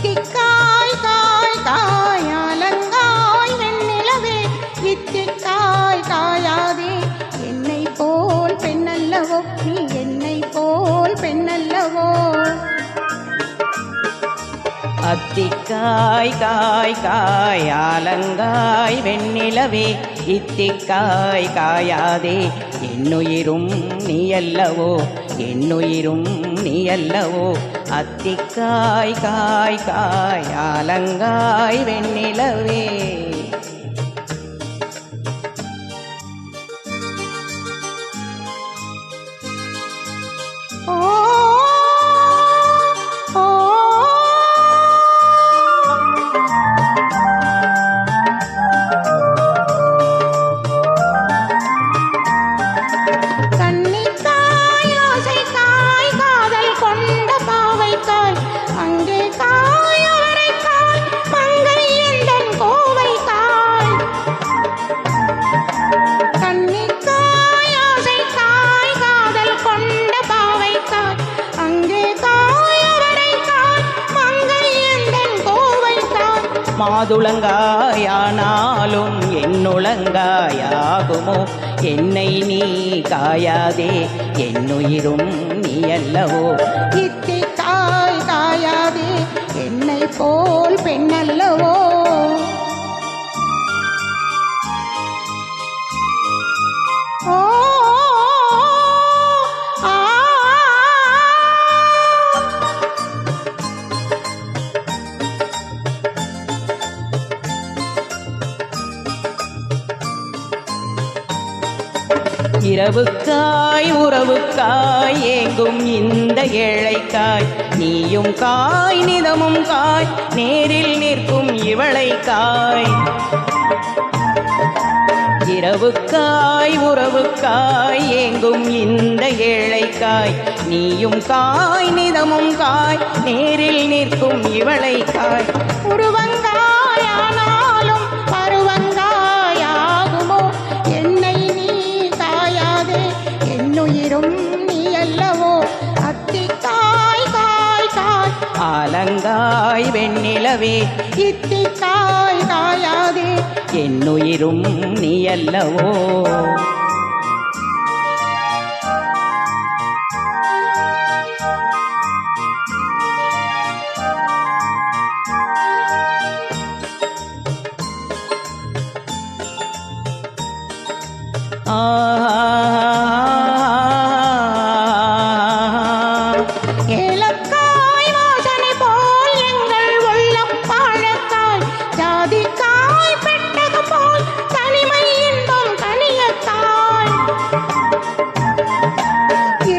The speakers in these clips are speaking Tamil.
இத்திக்காய் காய் காயாலங்காய் வெண்ணிலவே இத்திக்காய் காயாதே என்னை போல் பெண்ணல்லவோ நீ என்னை போல் பெண்ணல்லவோ அத்திக்காய் காய் காயாலங்காய் வெண்ணிலவே இத்திக்காய் காயாதே என்னுயிரும் நீயல்லவோ என்னுயிரும் நீயல்லவோ அத்திக்காய் காய் காயாலங்காய் வெண்ணிலவே மாதுளங்காயானாலும் என்னுளங்காயாகுமோ என்னை நீ காயாதே என்னுயிரும் நீயல்லவோ இத்திக்காய் காயாதே என்னை போல் பெண்ணல்லவோ இரவுக்காய் உறவுக்காய் ஏங்கும் இந்த ஏழைக்காய் நீயும் காய் நிதமும் காய் நேரில் நிற்கும் இவளைக்காய் இரவுக்காய் உறவுக்காய் ஏங்கும் இந்த ஏழைக்காய் நீயும் காய் நிதமும் காய் நேரில் நிற்கும் இவளைக்காய் உருவங்காயானாலும் பருவங்காயாகுமோ என்னை நீ காயாதே என்னுயிரும் நீயல்லவோ அத்திக்காய் காய் காய் ஆலங்காய் வெண்ணிலவே இத்திக்காய் காயாதே என்னுயிரும் நீயல்லவோ ஏலக்காய் வாசனை போல் எங்கள் உள்ளம் வாழக்காய் ஜாதிக்காய் பெட்டகம் போல் தனிமை இன்பம் கனியக்காய்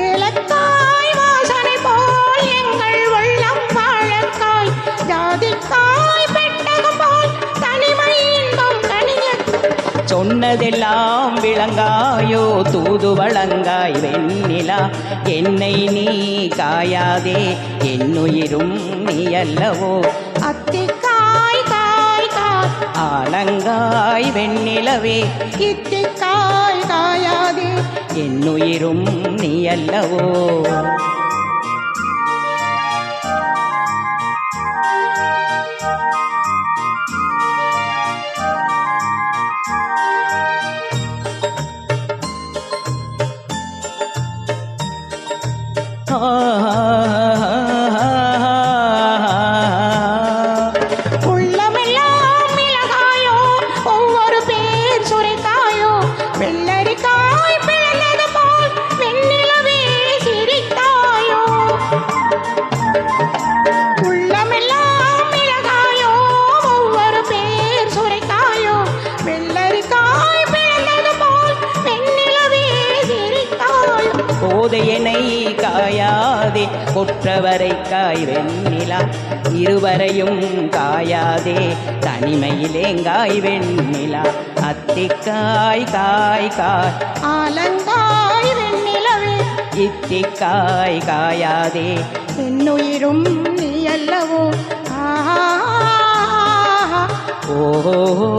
ஏலக்காய் வாசனை போல் எங்கள் உள்ளம் வாழக்காய் ஜாதிக்காய் பெட்டகம் போல் தனிமை இன்பம் கனியக்காய் சொன்னதெல்லாம் விளங்காயோ தூது வழங்காய் வெண்ணிலா என்னை நீ காயாதே என்னுயிரும் நீயல்லவோ அத்திக்காய் காய் காய் ஆலங்காய் வெண்ணிலவே இத்திக்காய் காயாதே என்னுயிரும் நீயல்லவோ உள்ளமெல்லாம் மிளகாயோ ஒவ்வொரு பேர் சுரைக்காயோ வெள்ளரிக்காய் பிளந்தது போல் வெண்ணிலவே சிரித்தாயோ உள்ளமெல்லாம் மிளகாயோ ஒவ்வொரு பேர் சுரைக்காயோ வெள்ளரிக்காய் பிளந்தது போல் வெண்ணிலவே சிரித்தாயோ போதையனை காயாதே கொற்றவரை காய் வெண்ணிலா இருவரையும் காயாதே தனிமையிலேங்காய் வெண்ணிலா அத்திக்காய் காய் காய் ஆலங்காய் வெண்ணிலவே இத்திக்காய் காயாதே என்னுயிரும் நீயல்லவோ ஓ